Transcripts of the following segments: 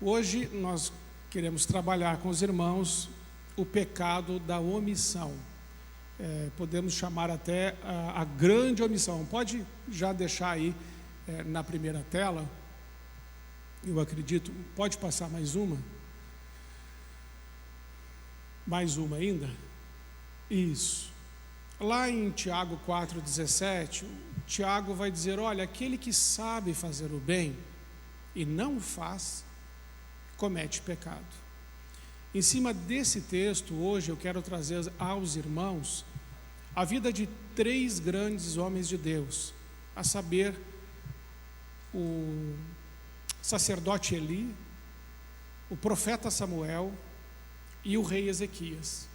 Hoje nós queremos trabalhar com os irmãos o pecado da omissão. Podemos chamar até a grande omissão. Pode já deixar aí na primeira tela, eu acredito. Pode passar mais uma? Mais uma ainda? Isso. Lá em Tiago 4,17, Tiago vai dizer: olha, aquele que sabe fazer o bem e não o faz, comete pecado. Em cima desse texto, hoje eu quero trazer aos irmãos a vida de três grandes homens de Deus, a saber, o sacerdote Eli, o profeta Samuel e o rei Ezequias,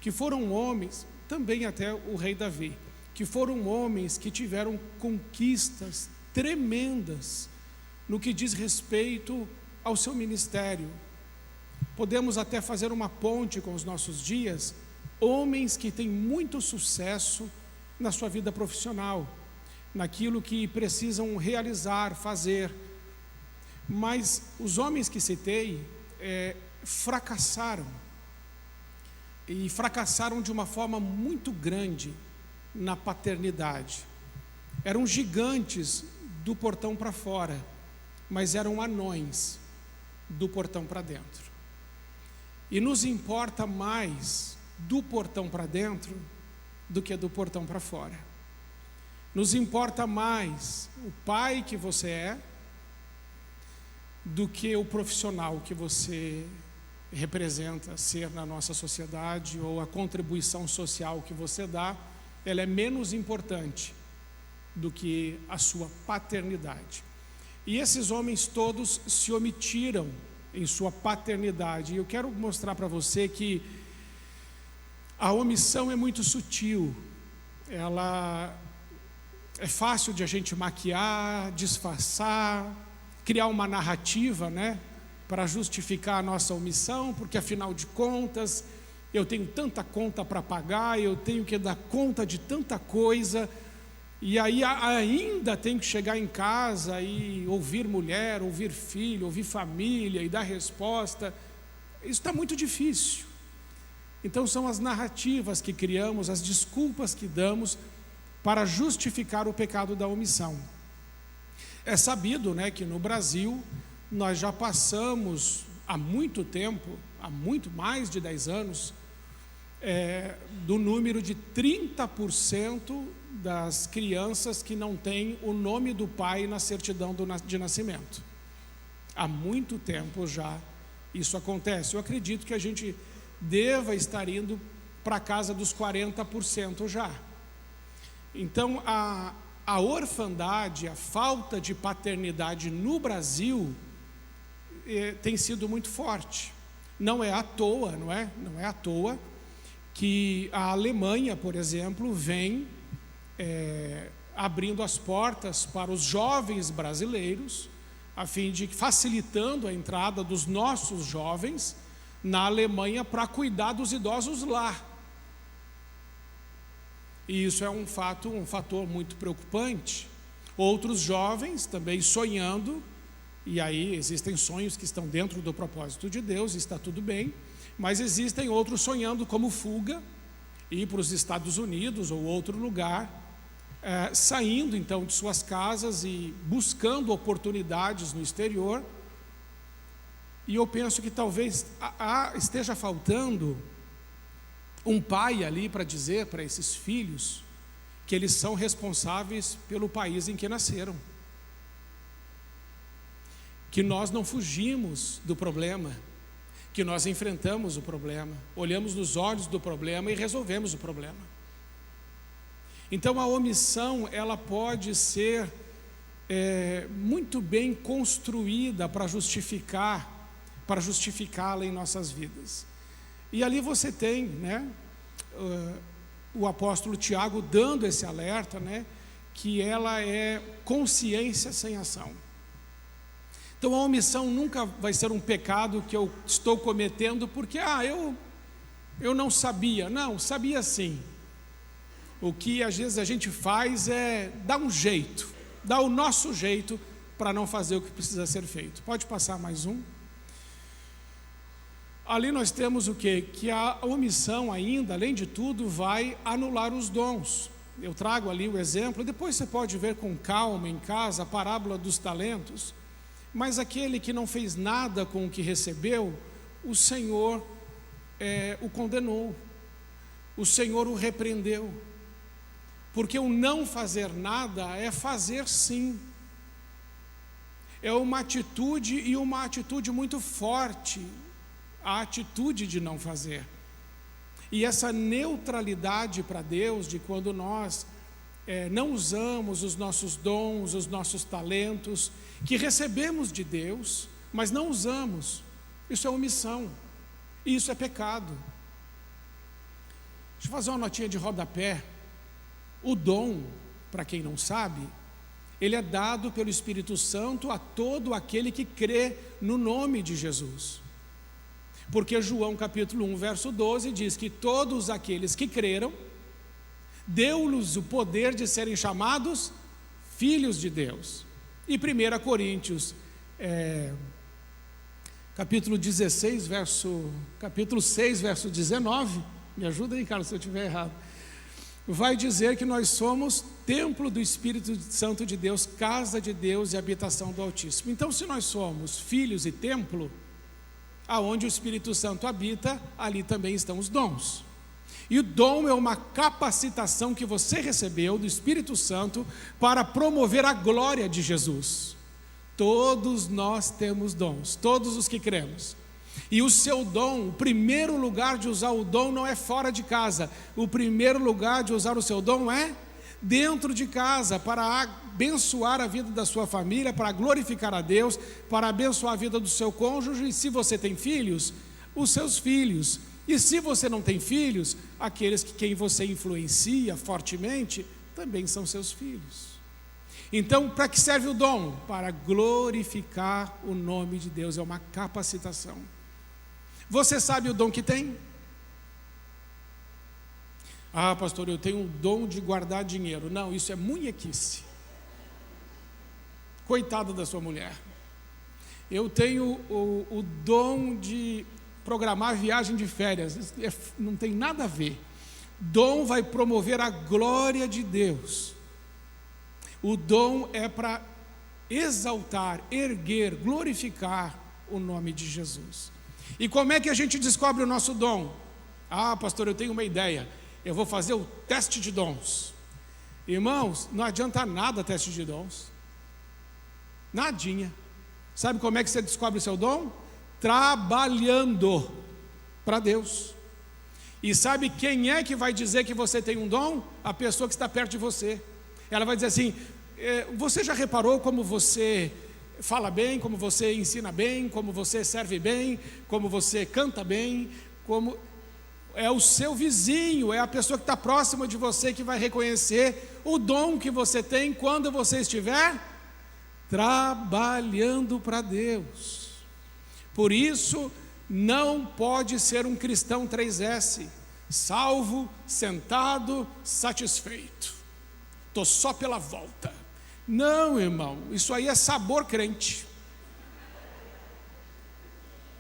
que foram homens, também até o rei Davi, que foram homens que tiveram conquistas tremendas no que diz respeito ao seu ministério. Podemos até fazer uma ponte com os nossos dias, homens que têm muito sucesso na sua vida profissional, naquilo que precisam realizar, fazer, mas os homens que citei fracassaram, e fracassaram de uma forma muito grande na paternidade. Eram gigantes do portão para fora, mas eram anões do portão para dentro. E nos importa mais do portão para dentro do que do portão para fora. Nos importa mais o pai que você é do que o profissional que você representa ser na nossa sociedade, ou a contribuição social que você dá. Ela é menos importante do que a sua paternidade. E esses homens todos se omitiram em sua paternidade. E eu quero mostrar para você que a omissão é muito sutil. Ela é fácil de a gente maquiar, disfarçar, criar uma narrativa, para justificar a nossa omissão, porque afinal de contas eu tenho tanta conta para pagar, eu tenho que dar conta de tanta coisa, e aí ainda tenho que chegar em casa e ouvir mulher, ouvir filho, ouvir família e dar resposta. Isso está muito difícil. Então são as narrativas que criamos, as desculpas que damos para justificar o pecado da omissão. É sabido, que no Brasil nós já passamos há muito tempo, há muito mais de 10 anos, do número de 30% das crianças que não têm o nome do pai na certidão de nascimento. Há muito tempo já isso acontece. Eu acredito que a gente deva estar indo para a casa dos 40% já. Então a orfandade, a falta de paternidade no Brasil tem sido muito forte. Não é à toa, não é à toa que a Alemanha, por exemplo, vem abrindo as portas para os jovens brasileiros, a fim de facilitando a entrada dos nossos jovens na Alemanha para cuidar dos idosos lá. E isso é um fator muito preocupante. Outros jovens também sonhando, e aí existem sonhos que estão dentro do propósito de Deus, está tudo bem, mas existem outros sonhando como fuga, ir para os Estados Unidos ou outro lugar, saindo então de suas casas e buscando oportunidades no exterior. E eu penso que talvez esteja faltando um pai ali para dizer para esses filhos que eles são responsáveis pelo país em que nasceram, que nós não fugimos do problema, que nós enfrentamos o problema, olhamos nos olhos do problema e resolvemos o problema. Então a omissão, ela pode ser muito bem construída para justificá-la em nossas vidas. E ali você tem, o apóstolo Tiago dando esse alerta, que ela é consciência sem ação. Então a omissão nunca vai ser um pecado que eu estou cometendo porque eu não sabia. Não, sabia sim. O que às vezes a gente faz é dar um jeito, dar o nosso jeito para não fazer o que precisa ser feito. Pode passar mais um? ali nós temos o quê? Que a omissão ainda, além de tudo, vai anular os dons. Eu trago ali o exemplo, depois você pode ver com calma em casa a parábola dos talentos, mas aquele que não fez nada com o que recebeu, o Senhor o condenou, o Senhor o repreendeu, porque o não fazer nada é fazer sim, é uma atitude, e uma atitude muito forte, a atitude de não fazer. E essa neutralidade para Deus, de quando nós não usamos os nossos dons, os nossos talentos, que recebemos de Deus, mas não usamos, isso é omissão, e isso é pecado. Deixa eu fazer uma notinha de rodapé. O dom, para quem não sabe, ele é dado pelo Espírito Santo a todo aquele que crê no nome de Jesus. Porque João capítulo 1, verso 12 diz que todos aqueles que creram, deu-lhes o poder de serem chamados filhos de Deus. E 1 Coríntios, capítulo 6, verso 19, me ajuda aí, Carlos, se eu estiver errado, vai dizer que nós somos templo do Espírito Santo de Deus, casa de Deus e habitação do Altíssimo. Então, se nós somos filhos e templo, aonde o Espírito Santo habita, ali também estão os dons. E o dom é uma capacitação que você recebeu do Espírito Santo para promover a glória de Jesus. Todos nós temos dons, todos os que cremos. E o seu dom, o primeiro lugar de usar o dom não é fora de casa. O primeiro lugar de usar o seu dom é dentro de casa, para abençoar a vida da sua família, para glorificar a Deus, para abençoar a vida do seu cônjuge, e se você tem filhos, os seus filhos. E se você não tem filhos, aqueles que quem você influencia fortemente, também são seus filhos. Então, para que serve o dom? Para glorificar o nome de Deus, é uma capacitação. Você sabe o dom que tem? Ah, pastor, eu tenho o dom de guardar dinheiro. Não, isso é munhequice. Coitada da sua mulher. Eu tenho o dom de programar viagem de férias. Não tem nada a ver. Dom vai promover a glória de Deus. O dom é para exaltar, erguer, glorificar o nome de Jesus. E como é que a gente descobre o nosso dom? Ah, pastor, eu tenho uma ideia. Eu vou fazer o teste de dons. Irmãos, não adianta nada teste de dons. Nadinha. Sabe como é que você descobre o seu dom? Trabalhando para Deus. E sabe quem é que vai dizer que você tem um dom? A pessoa que está perto de você. Ela vai dizer assim: você já reparou como você fala bem, como você ensina bem, como você serve bem, como você canta bem, como... É o seu vizinho, é a pessoa que está próxima de você que vai reconhecer o dom que você tem quando você estiver trabalhando para Deus. Por isso, não pode ser um cristão 3S, salvo, sentado, satisfeito. Estou só pela volta. Não, irmão, isso aí é sabor crente.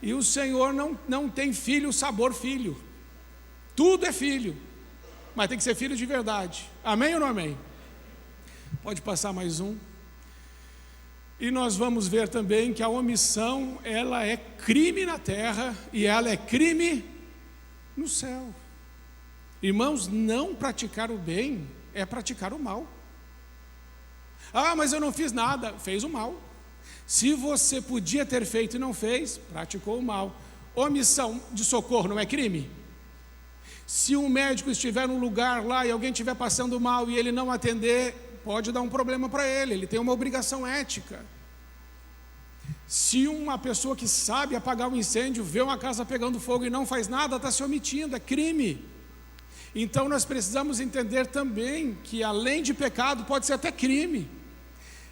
E o Senhor não tem filho, sabor filho. Tudo é filho, mas tem que ser filho de verdade. Amém ou não amém? Pode passar mais um. E nós vamos ver também que a omissão, ela é crime na terra e ela é crime no céu. Irmãos, não praticar o bem é praticar o mal. Ah, mas eu não fiz nada. Fez o mal. Se você podia ter feito e não fez, praticou o mal. Omissão de socorro não é crime? Se um médico estiver num lugar lá e alguém estiver passando mal e ele não atender, pode dar um problema para ele, ele tem uma obrigação ética. Se uma pessoa que sabe apagar um incêndio, vê uma casa pegando fogo e não faz nada, está se omitindo, é crime. Então nós precisamos entender também que além de pecado pode ser até crime.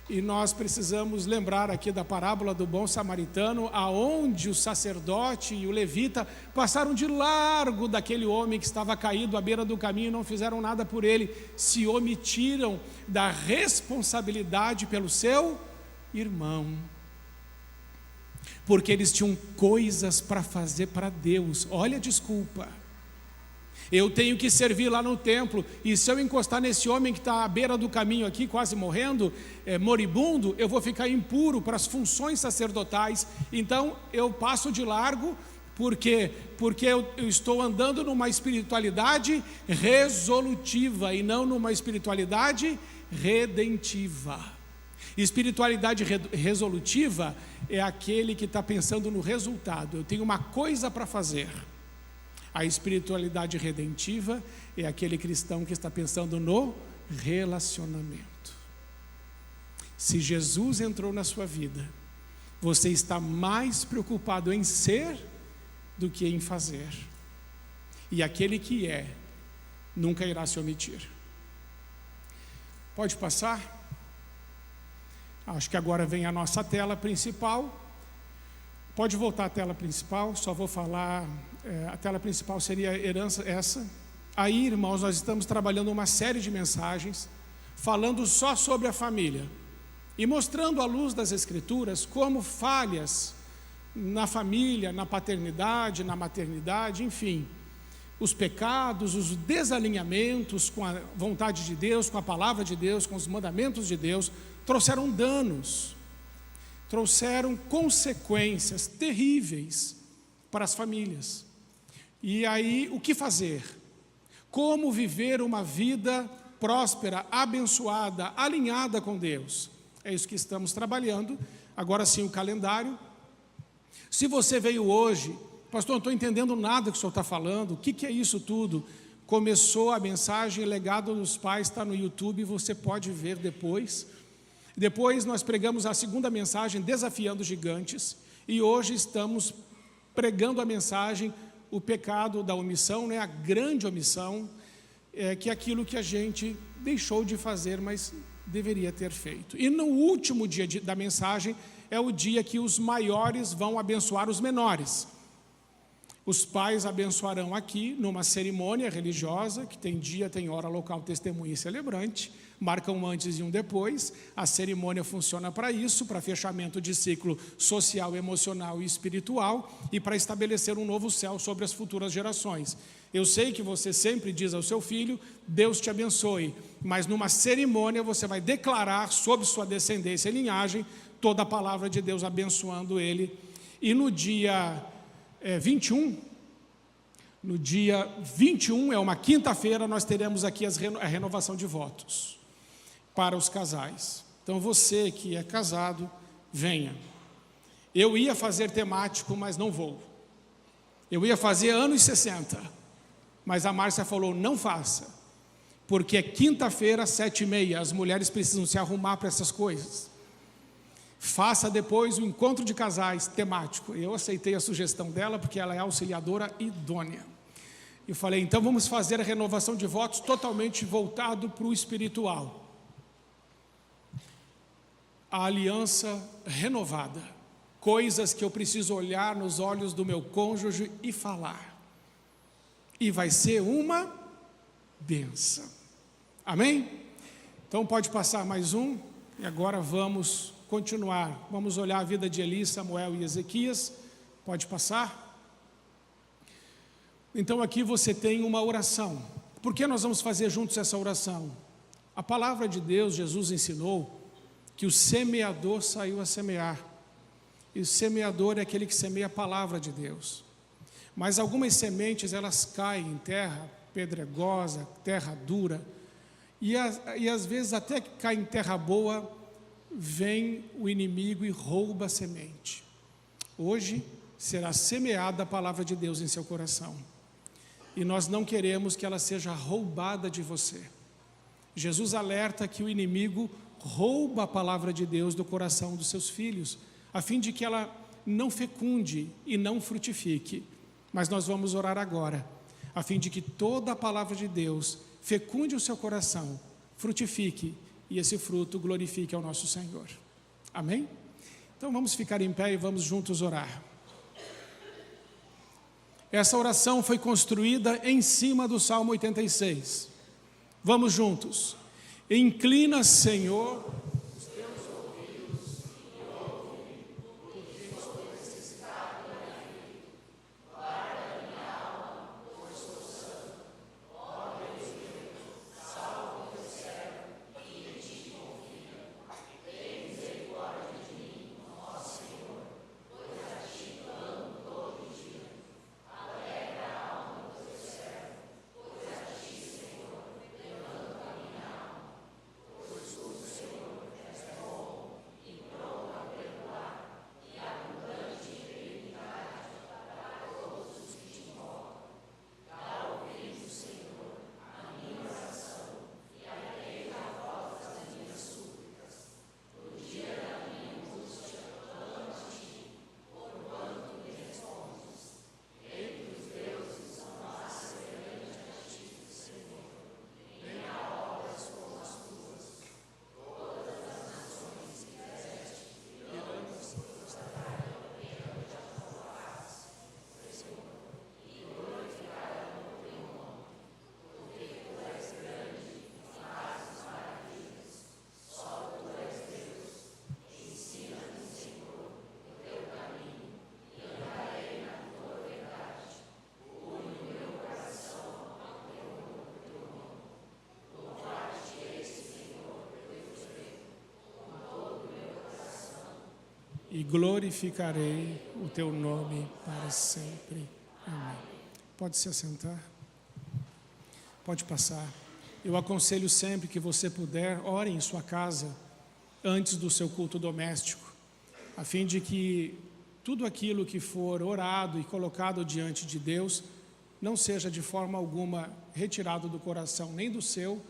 E nós precisamos lembrar aqui da parábola do bom samaritano, aonde o sacerdote e o levita passaram de largo daquele homem que estava caído à beira do caminho e não fizeram nada por ele, se omitiram da responsabilidade pelo seu irmão. porque eles tinham coisas para fazer para Deus. Olha a desculpa. Eu tenho que servir lá no templo, e se eu encostar nesse homem que está à beira do caminho aqui, quase morrendo, moribundo, eu vou ficar impuro para as funções sacerdotais. Então eu passo de largo, porque eu estou andando numa espiritualidade resolutiva e não numa espiritualidade redentiva. Espiritualidade resolutiva é aquele que está pensando no resultado. Eu tenho uma coisa para fazer. A espiritualidade redentiva é aquele cristão que está pensando no relacionamento. Se Jesus entrou na sua vida, você está mais preocupado em ser do que em fazer. E aquele que é, nunca irá se omitir. Pode passar? Acho que agora vem a nossa tela principal. Pode voltar à tela principal, só vou falar, a tela principal seria a herança essa. Aí, irmãos, nós estamos trabalhando uma série de mensagens, falando só sobre a família, e mostrando à luz das Escrituras como falhas na família, na paternidade, na maternidade, enfim, os pecados, os desalinhamentos com a vontade de Deus, com a palavra de Deus, com os mandamentos de Deus, trouxeram danos, trouxeram consequências terríveis para as famílias. E aí, o que fazer? Como viver uma vida próspera, abençoada, alinhada com Deus? É isso que estamos trabalhando. Agora sim, o calendário. Se você veio hoje, pastor, não estou entendendo nada que o senhor está falando, o que é isso tudo? Começou a mensagem Legado dos Pais, está no YouTube, você pode ver depois. Depois nós pregamos a segunda mensagem, Desafiando Gigantes, e hoje estamos pregando a mensagem, o pecado da omissão, a grande omissão, que é aquilo que a gente deixou de fazer, mas deveria ter feito. E no último dia da mensagem, é o dia que os maiores vão abençoar os menores. Os pais abençoarão aqui, numa cerimônia religiosa, que tem dia, tem hora, local, testemunha e celebrante, marca um antes e um depois. A cerimônia funciona para isso, para fechamento de ciclo social, emocional e espiritual, e para estabelecer um novo céu sobre as futuras gerações. Eu sei que você sempre diz ao seu filho, Deus te abençoe, mas numa cerimônia você vai declarar sobre sua descendência e linhagem toda a palavra de Deus abençoando ele. E no dia 21, é uma quinta-feira, nós teremos aqui a renovação de votos para os casais. Então você que é casado, venha. Eu ia fazer temático, mas não vou. Eu ia fazer anos 60, mas a Márcia falou, não faça, porque é quinta-feira, 7h30, as mulheres precisam se arrumar para essas coisas. Faça depois o encontro de casais temático. Eu aceitei a sugestão dela, porque ela é auxiliadora idônea. Eu falei, então vamos fazer a renovação de votos totalmente voltado para o espiritual. A aliança renovada. Coisas que eu preciso olhar nos olhos do meu cônjuge e falar. E vai ser uma bênção. Amém? Então pode passar mais um. E agora vamos continuar. Vamos olhar a vida de Eli, Samuel e Ezequias. Pode passar. Então aqui você tem uma oração. Por que nós vamos fazer juntos essa oração? A palavra de Deus, Jesus ensinou que o semeador saiu a semear. E o semeador é aquele que semeia a palavra de Deus. Mas algumas sementes, elas caem em terra pedregosa, terra dura. E às vezes até que cai em terra boa, vem o inimigo e rouba a semente. Hoje será semeada a palavra de Deus em seu coração. E nós não queremos que ela seja roubada de você. Jesus alerta que o inimigo rouba a palavra de Deus do coração dos seus filhos, a fim de que ela não fecunde e não frutifique. Mas nós vamos orar agora, a fim de que toda a palavra de Deus fecunde o seu coração, frutifique, e esse fruto glorifique ao nosso Senhor. Amém? Então vamos ficar em pé e vamos juntos orar. Essa oração foi construída em cima do Salmo 86. Vamos juntos. Inclina, Senhor, os teus ouvidos e ouve, porque estou necessitado. glorificarei o teu nome para sempre. Amém. Pode se assentar. Pode passar. Eu aconselho sempre que você puder, ore em sua casa antes do seu culto doméstico, a fim de que tudo aquilo que for orado e colocado diante de Deus não seja de forma alguma retirado do coração, nem do seu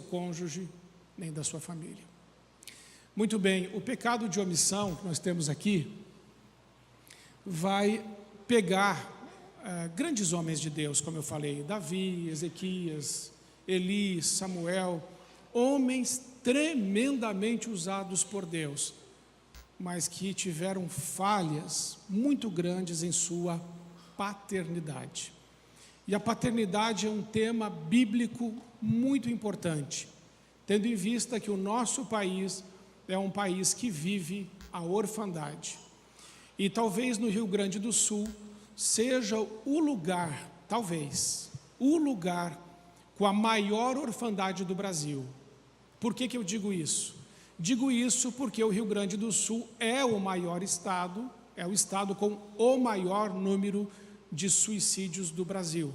cônjuge, nem da sua família. Muito bem, o pecado de omissão que nós temos aqui vai pegar grandes homens de Deus, como eu falei, Davi, Ezequias, Eli, Samuel, homens tremendamente usados por Deus, mas que tiveram falhas muito grandes em sua paternidade. E a paternidade é um tema bíblico muito importante, tendo em vista que o nosso país é um país que vive a orfandade. E talvez no Rio Grande do Sul seja o lugar, talvez, o lugar com a maior orfandade do Brasil. Por que eu digo isso? Digo isso porque o Rio Grande do Sul é o maior estado, é o estado com o maior número de suicídios do Brasil.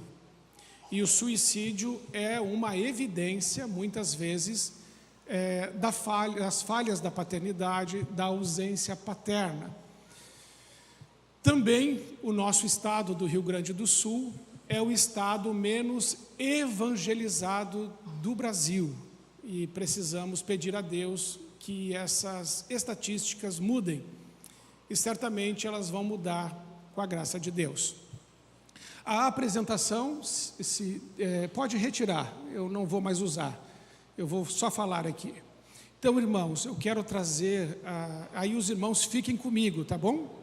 E o suicídio é uma evidência, muitas vezes, das falhas da paternidade, da ausência paterna. Também o nosso estado do Rio Grande do Sul é o estado menos evangelizado do Brasil. E precisamos pedir a Deus que essas estatísticas mudem. E certamente elas vão mudar com a graça de Deus. A apresentação pode retirar, eu não vou mais usar. Eu vou só falar aqui. Então, irmãos, eu quero trazer... aí os irmãos fiquem comigo, tá bom?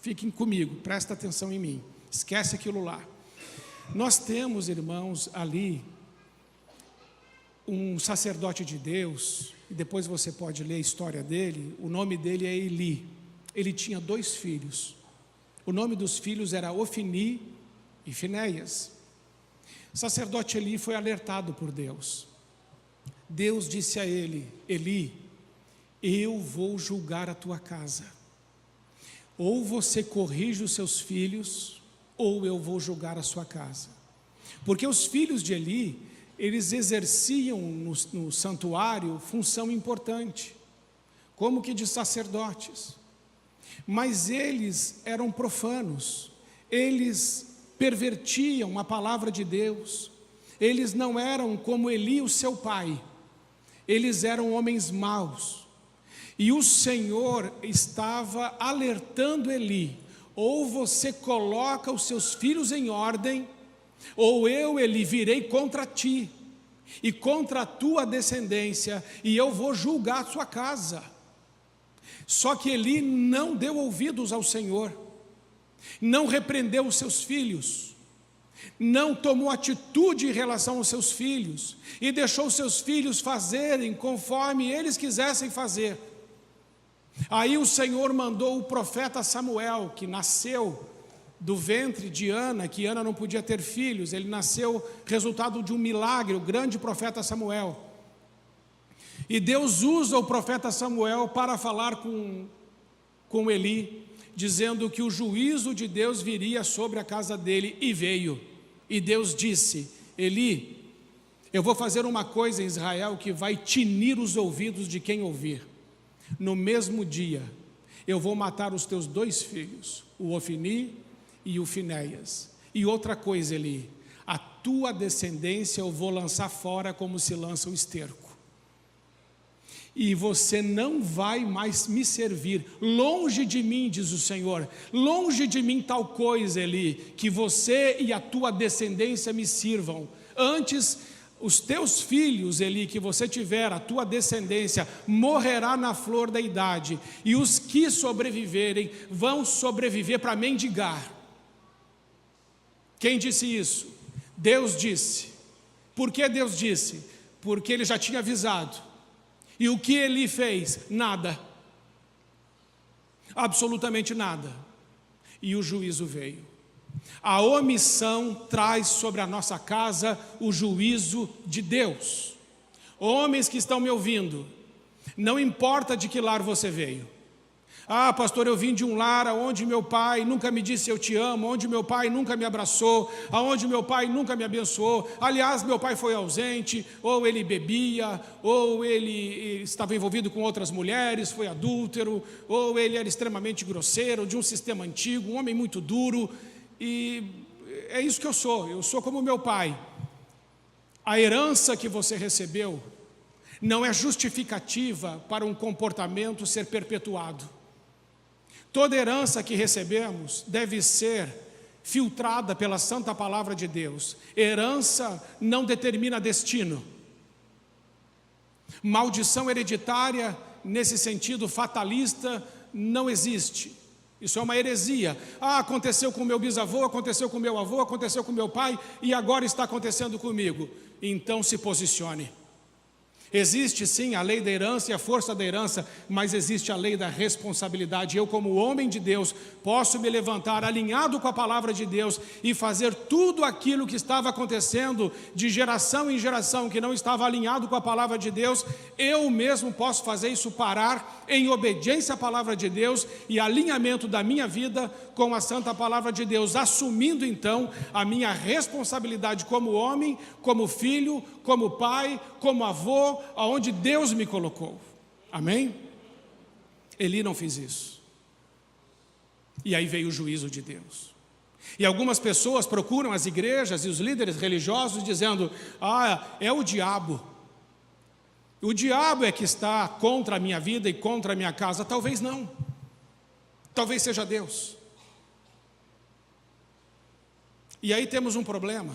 Fiquem comigo, presta atenção em mim. Esquece aquilo lá. Nós temos, irmãos, ali um sacerdote de Deus, e depois você pode ler a história dele. O nome dele é Eli. Ele tinha 2 filhos. O nome dos filhos era Ofni e Finéias. O sacerdote Eli foi alertado por Deus. Deus disse a ele: Eli, eu vou julgar a tua casa. Ou você corrige os seus filhos, ou eu vou julgar a sua casa. Porque os filhos de Eli, eles exerciam no santuário função importante, como que de sacerdotes. Mas eles eram profanos, eles pervertiam a palavra de Deus, eles não eram como Eli, o seu pai, eles eram homens maus. E o Senhor estava alertando Eli: ou você coloca os seus filhos em ordem, ou eu, Eli, virei contra ti, e contra a tua descendência, e eu vou julgar a sua casa. Só que Eli não deu ouvidos ao Senhor, não repreendeu os seus filhos, não tomou atitude em relação aos seus filhos, e deixou os seus filhos fazerem conforme eles quisessem fazer. Aí o Senhor mandou o profeta Samuel, que nasceu do ventre de Ana, que Ana não podia ter filhos, ele nasceu resultado de um milagre, o grande profeta Samuel. E Deus usa o profeta Samuel para falar com Eli, dizendo que o juízo de Deus viria sobre a casa dele, e veio. E Deus disse: Eli, eu vou fazer uma coisa em Israel que vai tinir os ouvidos de quem ouvir. No mesmo dia, eu vou matar os teus 2 filhos, o Ofni e o Finéias. E outra coisa, Eli, a tua descendência eu vou lançar fora como se lança o esterco. E você não vai mais me servir. Longe de mim, diz o Senhor, longe de mim tal coisa, Eli, que você e a tua descendência me sirvam. Antes, os teus filhos, Eli, que você tiver, a tua descendência, morrerá na flor da idade, e os que sobreviverem vão sobreviver para mendigar. Quem disse isso? Deus disse. Por que Deus disse? Porque Ele já tinha avisado. E o que Eli fez? Nada. Absolutamente nada. E o juízo veio. A omissão traz sobre a nossa casa o juízo de Deus. Homens que estão me ouvindo, não importa de que lar você veio, Ah, pastor, eu vim de um lar onde meu pai nunca me disse eu te amo, onde meu pai nunca me abraçou, aonde meu pai nunca me abençoou. Aliás, meu pai foi ausente, ou ele bebia, ou ele estava envolvido com outras mulheres, foi adúltero, ou ele era extremamente grosseiro, de um sistema antigo, um homem muito duro. E é isso que eu sou como meu pai. A herança que você recebeu não é justificativa para um comportamento ser perpetuado. Toda herança que recebemos deve ser filtrada pela santa palavra de Deus. Herança não determina destino. Maldição hereditária, nesse sentido fatalista, não existe. Isso é uma heresia. Ah, aconteceu com meu bisavô, aconteceu com meu avô, aconteceu com meu pai e agora está acontecendo comigo. Então se posicione. Existe sim a lei da herança e a força da herança, mas existe a lei da responsabilidade. Eu, como homem de Deus, posso me levantar alinhado com a palavra de Deus e fazer tudo aquilo que estava acontecendo de geração em geração, que não estava alinhado com a palavra de Deus. Eu mesmo posso fazer isso parar em obediência à palavra de Deus e alinhamento da minha vida com a santa palavra de Deus, assumindo então a minha responsabilidade como homem, como filho, como pai, como avô, aonde Deus me colocou. Amém? Eli não fez isso. E aí veio o juízo de Deus. E algumas pessoas procuram as igrejas e os líderes religiosos dizendo: ah, é o diabo. O diabo é que está contra a minha vida e contra a minha casa. Talvez não. Talvez seja Deus. E aí temos um problema.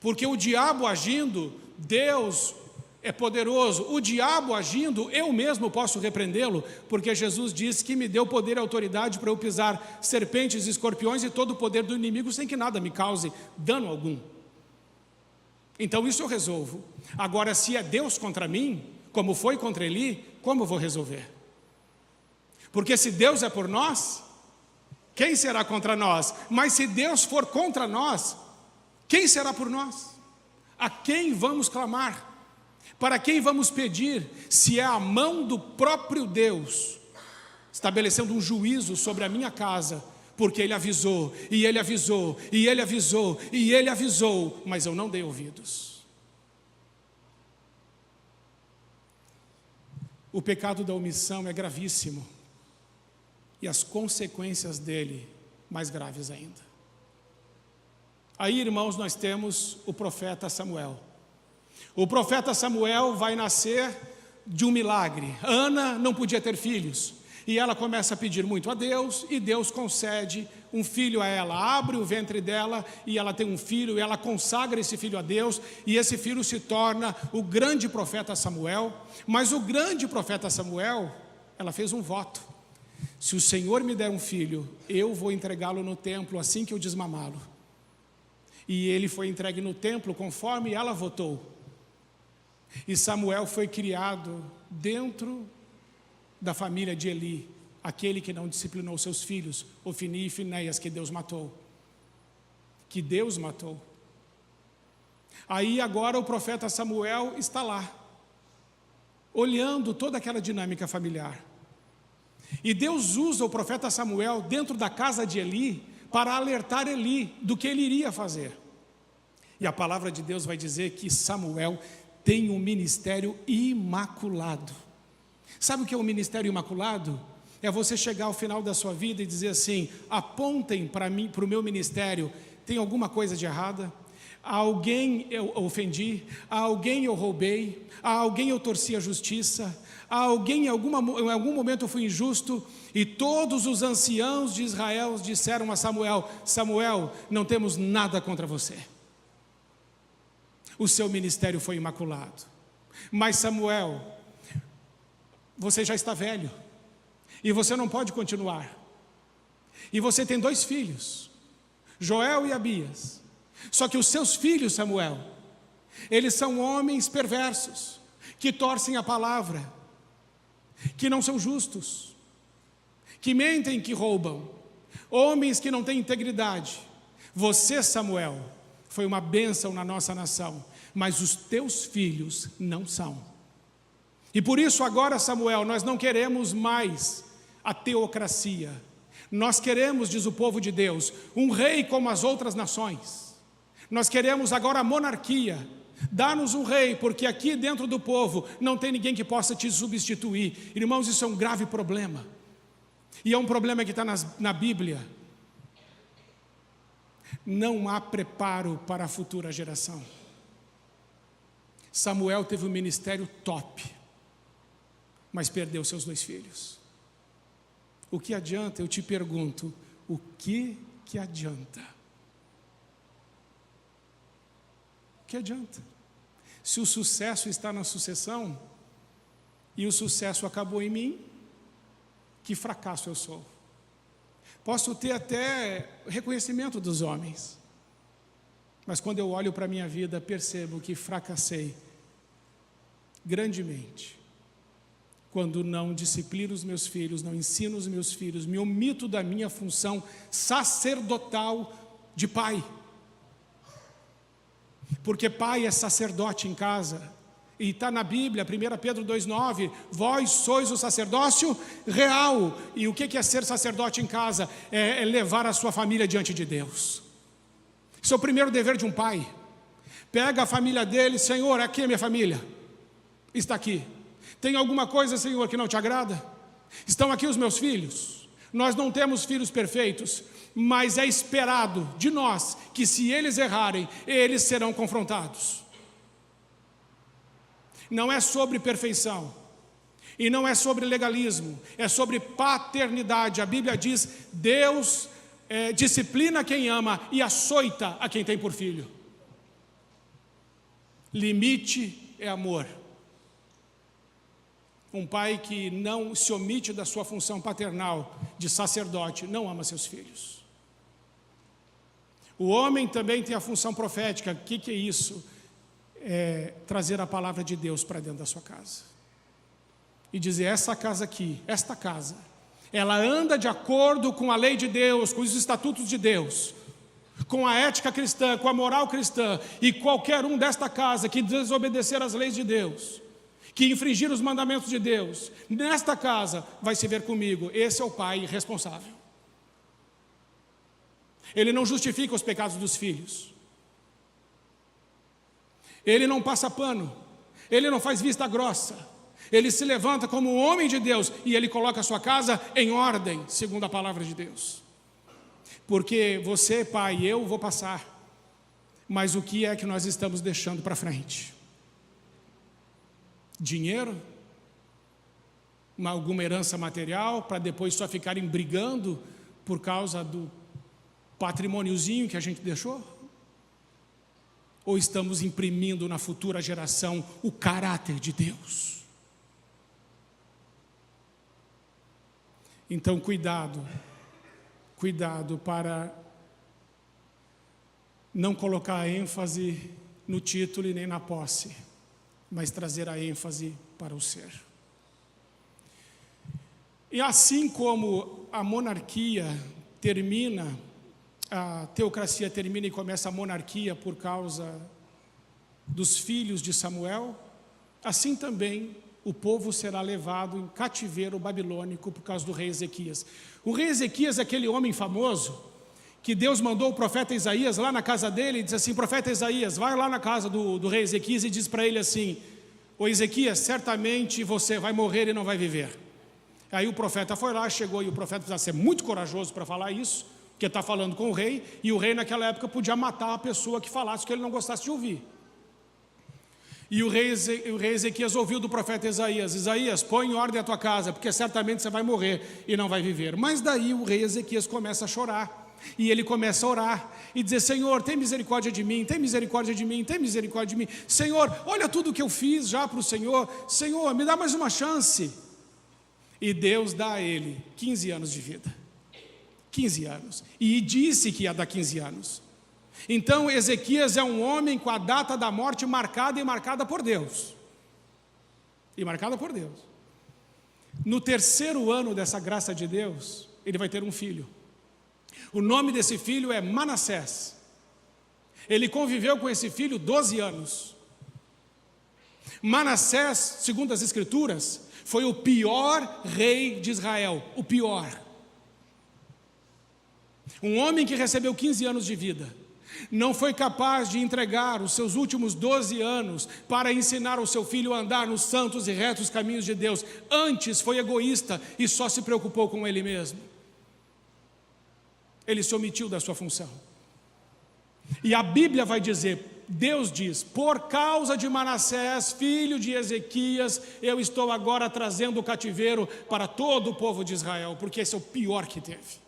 Porque o diabo agindo, Deus é poderoso. O diabo agindo, eu mesmo posso repreendê-lo, porque Jesus disse que me deu poder e autoridade para eu pisar serpentes, escorpiões e todo o poder do inimigo sem que nada me cause dano algum. Então isso eu resolvo. Agora, se é Deus contra mim, como foi contra Eli, como eu vou resolver? Porque se Deus é por nós, quem será contra nós? Mas se Deus for contra nós, quem será por nós? A quem vamos clamar? Para quem vamos pedir? Se é a mão do próprio Deus estabelecendo um juízo sobre a minha casa, porque Ele avisou, e Ele avisou, e Ele avisou, e Ele avisou, mas eu não dei ouvidos. O pecado da omissão é gravíssimo, e as consequências dele mais graves ainda. Aí, irmãos, nós temos o profeta Samuel. O profeta Samuel vai nascer de um milagre. Ana não podia ter filhos, e ela começa a pedir muito a Deus, e Deus concede um filho a ela, abre o ventre dela, e ela tem um filho, e ela consagra esse filho a Deus, e esse filho se torna o grande profeta Samuel. Mas o grande profeta Samuel, ela fez um voto: se o Senhor me der um filho, eu vou entregá-lo no templo assim que eu desmamá-lo. E ele foi entregue no templo conforme ela votou. E Samuel foi criado dentro da família de Eli, aquele que não disciplinou seus filhos, Ofni e Finéias, que Deus matou. Que Deus matou. Aí agora o profeta Samuel está lá, olhando toda aquela dinâmica familiar. E Deus usa o profeta Samuel dentro da casa de Eli para alertar Eli do que ele iria fazer. E a palavra de Deus vai dizer que Samuel tem um ministério imaculado. Sabe o que é um ministério imaculado? É você chegar ao final da sua vida e dizer assim: apontem para mim, para o meu ministério, tem alguma coisa de errada? A alguém eu ofendi, a alguém eu roubei, a alguém eu torci a justiça, a alguém em algum momento eu fui injusto. E todos os anciãos de Israel disseram a Samuel: Samuel, não temos nada contra você. O seu ministério foi imaculado. Mas Samuel, você já está velho, e você não pode continuar. E você tem 2 filhos, Joel e Abias. Só que os seus filhos, Samuel, eles são homens perversos, que torcem a palavra, que não são justos, que mentem, que roubam, homens que não têm integridade. Você, Samuel, foi uma bênção na nossa nação, mas os teus filhos não são. E por isso agora, Samuel, nós não queremos mais a teocracia. Nós queremos, diz o povo de Deus, um rei como as outras nações. Nós queremos agora a monarquia. Dá-nos um rei, porque aqui dentro do povo não tem ninguém que possa te substituir. Irmãos, isso é um grave problema. E é um problema que está na Bíblia. Não há preparo para a futura geração. Samuel teve um ministério top, mas perdeu seus 2 filhos. O que adianta? Eu te pergunto, o que adianta? O que adianta? Se o sucesso está na sucessão, e o sucesso acabou em mim, que fracasso eu sou. Posso ter até reconhecimento dos homens, mas quando eu olho para a minha vida, percebo que fracassei grandemente. Quando não disciplino os meus filhos, não ensino os meus filhos, me omito da minha função sacerdotal de pai. Porque pai é sacerdote em casa. E está na Bíblia, 1 Pedro 2,9, vós sois o sacerdócio real. E o que é ser sacerdote em casa? É levar a sua família diante de Deus. Esse é o primeiro dever de um pai. Pega a família dele, Senhor, aqui é minha família. Está aqui. Tem alguma coisa, Senhor, que não te agrada? Estão aqui os meus filhos. Nós não temos filhos perfeitos, mas é esperado de nós que se eles errarem, eles serão confrontados. Não é sobre perfeição, e não é sobre legalismo, é sobre paternidade. A Bíblia diz, Deus disciplina quem ama e açoita a quem tem por filho. Limite é amor. Um pai que não se omite da sua função paternal de sacerdote, não ama seus filhos. O homem também tem a função profética. O que é isso? É trazer a palavra de Deus para dentro da sua casa. E dizer, essa casa aqui, esta casa, ela anda de acordo com a lei de Deus, com os estatutos de Deus, com a ética cristã, com a moral cristã, e qualquer um desta casa que desobedecer às leis de Deus, que infringir os mandamentos de Deus, nesta casa vai se ver comigo. Esse é o pai responsável. Ele não justifica os pecados dos filhos. Ele não passa pano. Ele não faz vista grossa. Ele se levanta como um homem de Deus e ele coloca a sua casa em ordem, segundo a palavra de Deus. Porque você, pai, eu vou passar. Mas o que é que nós estamos deixando para frente? Dinheiro, alguma herança material, para depois só ficarem brigando por causa do patrimôniozinho que a gente deixou? Ou estamos imprimindo na futura geração o caráter de Deus? Então, cuidado para não colocar a ênfase no título e nem na posse, mas trazer a ênfase para o ser. E assim como a monarquia termina, a teocracia termina e começa a monarquia por causa dos filhos de Samuel, assim também o povo será levado em cativeiro babilônico por causa do rei Ezequias. O rei Ezequias é aquele homem famoso que Deus mandou o profeta Isaías lá na casa dele e disse assim, profeta Isaías, vai lá na casa do rei Ezequias e diz para ele assim, ô Ezequias, certamente você vai morrer e não vai viver. Aí o profeta foi lá, chegou e o profeta precisava ser muito corajoso para falar isso, porque está falando com o rei, e o rei naquela época podia matar a pessoa que falasse que ele não gostasse de ouvir. E o rei Ezequias ouviu do profeta Isaías, Isaías, põe em ordem a tua casa, porque certamente você vai morrer e não vai viver. Mas daí o rei Ezequias começa a chorar. E ele começa a orar e dizer, Senhor, tem misericórdia de mim, tem misericórdia de mim, tem misericórdia de mim. Senhor, olha tudo que eu fiz já para o Senhor. Senhor, me dá mais uma chance. E Deus dá a ele 15 anos de vida. 15 anos. E disse que ia dar 15 anos. Então Ezequias é um homem com a data da morte marcada e marcada por Deus. E marcada por Deus. No terceiro ano dessa graça de Deus, ele vai ter um filho. O nome desse filho é Manassés. Ele conviveu com esse filho 12 anos. Manassés, segundo as Escrituras, foi o pior rei de Israel, o pior. Um homem que recebeu 15 anos de vida, não foi capaz de entregar os seus últimos 12 anos para ensinar ao seu filho a andar nos santos e retos caminhos de Deus. Antes foi egoísta e só se preocupou com ele mesmo. Ele se omitiu da sua função. E a Bíblia vai dizer, Deus diz, por causa de Manassés, filho de Ezequias, eu estou agora trazendo o cativeiro para todo o povo de Israel, porque esse é o pior que teve.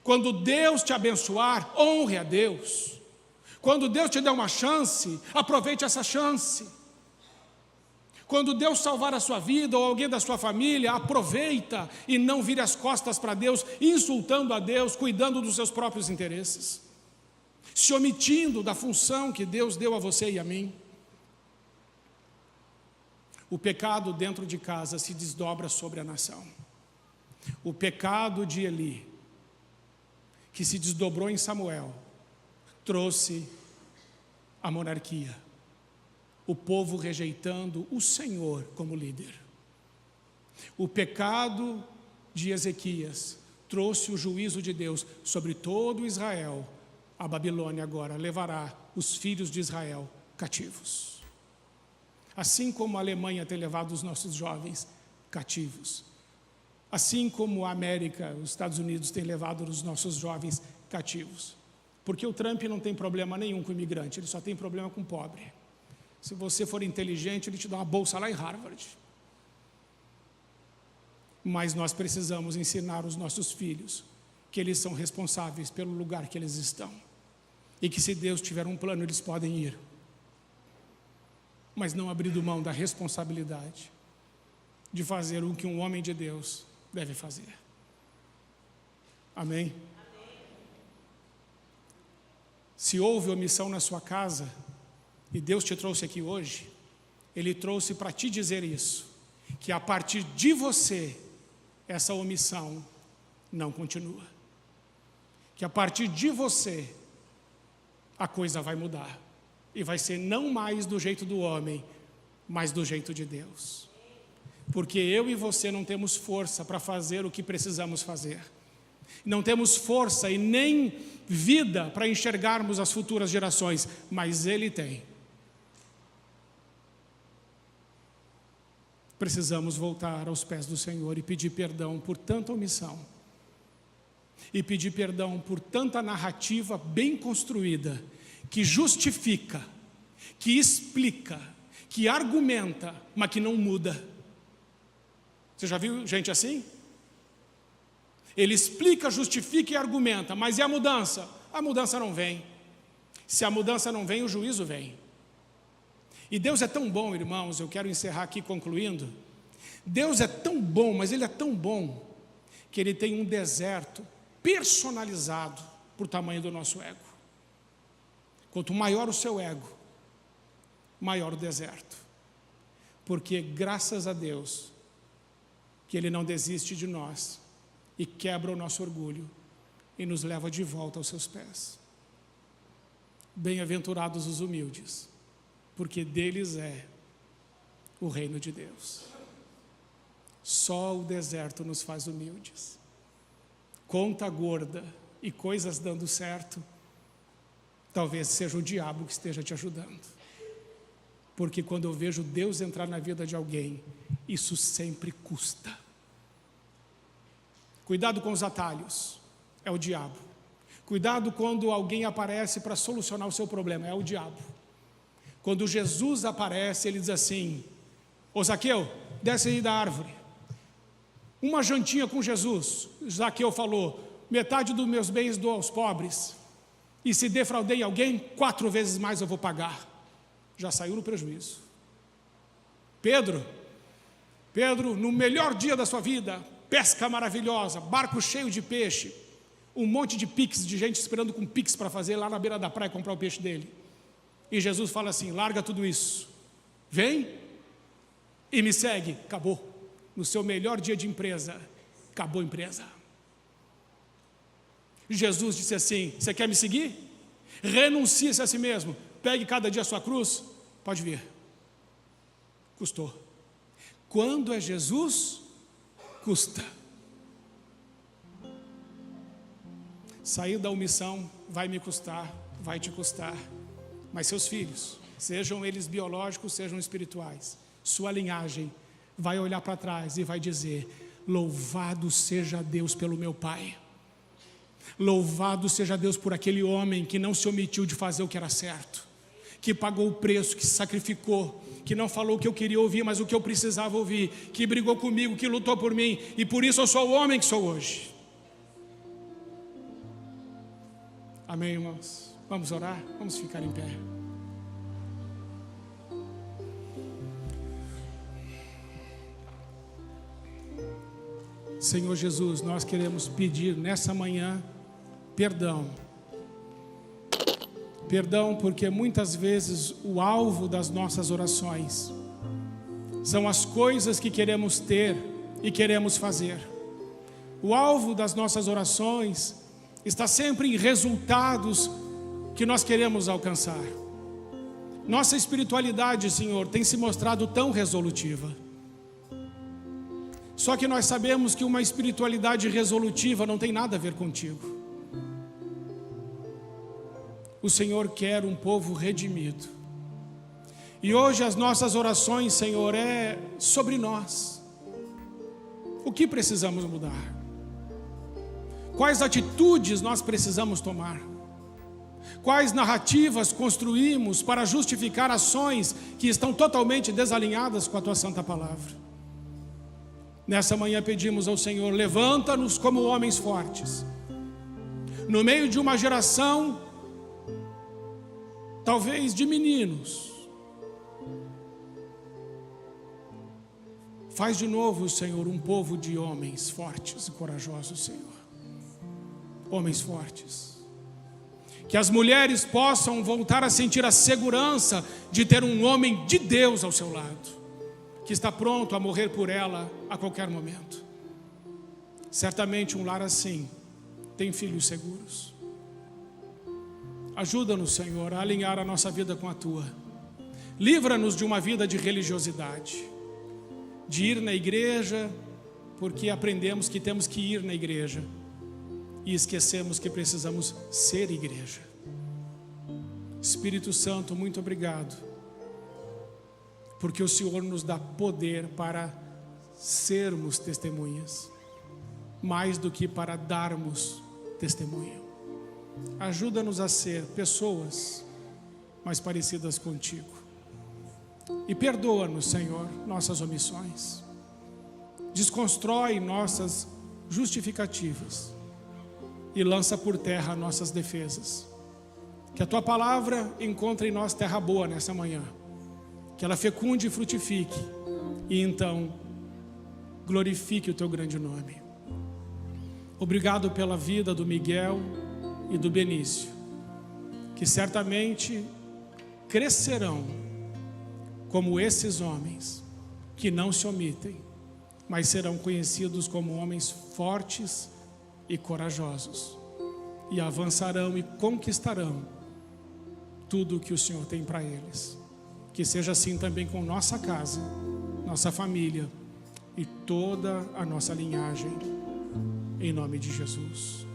Quando Deus te abençoar, honre a Deus. Quando Deus te der uma chance, aproveite essa chance. Quando Deus salvar a sua vida ou alguém da sua família, aproveita e não vire as costas para Deus, insultando a Deus, cuidando dos seus próprios interesses, se omitindo da função que Deus deu a você e a mim. O pecado dentro de casa se desdobra sobre a nação. O pecado de Eli, que se desdobrou em Samuel, trouxe a monarquia, o povo rejeitando o Senhor como líder. O pecado de Ezequias trouxe o juízo de Deus sobre todo Israel. A Babilônia agora levará os filhos de Israel cativos. Assim como a Alemanha tem levado os nossos jovens cativos, assim como a América, os Estados Unidos têm levado os nossos jovens cativos. Porque o Trump não tem problema nenhum com imigrante, ele só tem problema com pobre. Se você for inteligente, ele te dá uma bolsa lá em Harvard. Mas nós precisamos ensinar os nossos filhos que eles são responsáveis pelo lugar que eles estão. E que se Deus tiver um plano, eles podem ir. Mas não abrindo mão da responsabilidade de fazer o que um homem de Deus deve fazer. Amém? Se houve omissão na sua casa, e Deus te trouxe aqui hoje, Ele trouxe para te dizer isso, que a partir de você, essa omissão não continua. Que a partir de você, a coisa vai mudar. E vai ser não mais do jeito do homem, mas do jeito de Deus. Porque eu e você não temos força para fazer o que precisamos fazer. Não temos força e nem vida para enxergarmos as futuras gerações, mas Ele tem. Precisamos voltar aos pés do Senhor e pedir perdão por tanta omissão. E pedir perdão por tanta narrativa bem construída, que justifica, que explica, que argumenta, mas que não muda. Você já viu gente assim? Ele explica, justifica e argumenta, mas e a mudança? A mudança não vem. Se a mudança não vem, o juízo vem. E Deus é tão bom, irmãos, eu quero encerrar aqui concluindo. Deus é tão bom, mas Ele é tão bom, que Ele tem um deserto personalizado por tamanho do nosso ego. Quanto maior o seu ego, maior o deserto. Porque graças a Deus, que Ele não desiste de nós e quebra o nosso orgulho e nos leva de volta aos seus pés. Bem-aventurados os humildes, porque deles é o reino de Deus. Só o deserto nos faz humildes. Conta gorda e coisas dando certo, talvez seja o diabo que esteja te ajudando. Porque quando eu vejo Deus entrar na vida de alguém, isso sempre custa. Cuidado com os atalhos, é o diabo. Cuidado quando alguém aparece para solucionar o seu problema, é o diabo. Quando Jesus aparece, ele diz assim: ô Zaqueu, desce aí da árvore. Uma jantinha com Jesus. Zaqueu falou: metade dos meus bens dou aos pobres, e se defraudei alguém, 4 vezes mais eu vou pagar. Já saiu no prejuízo. Pedro, no melhor dia da sua vida, pesca maravilhosa, barco cheio de peixe, um monte de pix, de gente esperando com pix para fazer lá na beira da praia comprar o peixe dele. E Jesus fala assim: larga tudo isso, vem e me segue. Acabou. No seu melhor dia de empresa, acabou a empresa. Jesus disse assim: você quer me seguir? Renuncie-se a si mesmo, pegue cada dia a sua cruz, pode vir. Custou. Quando é Jesus, custa. Sair da omissão vai me custar, vai te custar. Mas seus filhos, sejam eles biológicos, sejam espirituais, sua linhagem vai olhar para trás e vai dizer: louvado seja Deus pelo meu pai. Louvado seja Deus por aquele homem que não se omitiu de fazer o que era certo, que pagou o preço, que se sacrificou, que não falou o que eu queria ouvir, mas o que eu precisava ouvir, que brigou comigo, que lutou por mim, e por isso eu sou o homem que sou hoje. Amém, irmãos? Vamos orar? Vamos ficar em pé. Senhor Jesus, nós queremos pedir nessa manhã perdão. Perdão porque muitas vezes o alvo das nossas orações são as coisas que queremos ter e queremos fazer. O alvo das nossas orações está sempre em resultados que nós queremos alcançar. Nossa espiritualidade, Senhor, tem se mostrado tão resolutiva. Só que nós sabemos que uma espiritualidade resolutiva não tem nada a ver contigo. O Senhor quer um povo redimido. E hoje as nossas orações, Senhor, é sobre nós. O que precisamos mudar? Quais atitudes nós precisamos tomar? Quais narrativas construímos para justificar ações que estão totalmente desalinhadas com a Tua Santa Palavra? Nessa manhã pedimos ao Senhor: levanta-nos como homens fortes, no meio de uma geração, talvez de meninos. Faz de novo, Senhor, um povo de homens fortes e corajosos, Senhor. Homens fortes. Que as mulheres possam voltar a sentir a segurança de ter um homem de Deus ao seu lado, que está pronto a morrer por ela a qualquer momento. Certamente um lar assim tem filhos seguros. Ajuda-nos, Senhor, a alinhar a nossa vida com a Tua. Livra-nos de uma vida de religiosidade, de ir na igreja porque aprendemos que temos que ir na igreja e esquecemos que precisamos ser igreja. Espírito Santo, muito obrigado, porque o Senhor nos dá poder para sermos testemunhas, mais do que para darmos testemunho. Ajuda-nos a ser pessoas mais parecidas contigo. E perdoa-nos, Senhor, nossas omissões. Desconstrói nossas justificativas e lança por terra nossas defesas. Que a Tua palavra encontre em nós terra boa nessa manhã. Que ela fecunde e frutifique. E então glorifique o Teu grande nome. Obrigado pela vida do Miguel e do Benício, que certamente crescerão como esses homens que não se omitem, mas serão conhecidos como homens fortes e corajosos, e avançarão e conquistarão tudo o que o Senhor tem para eles. Que seja assim também com nossa casa, nossa família e toda a nossa linhagem, em nome de Jesus.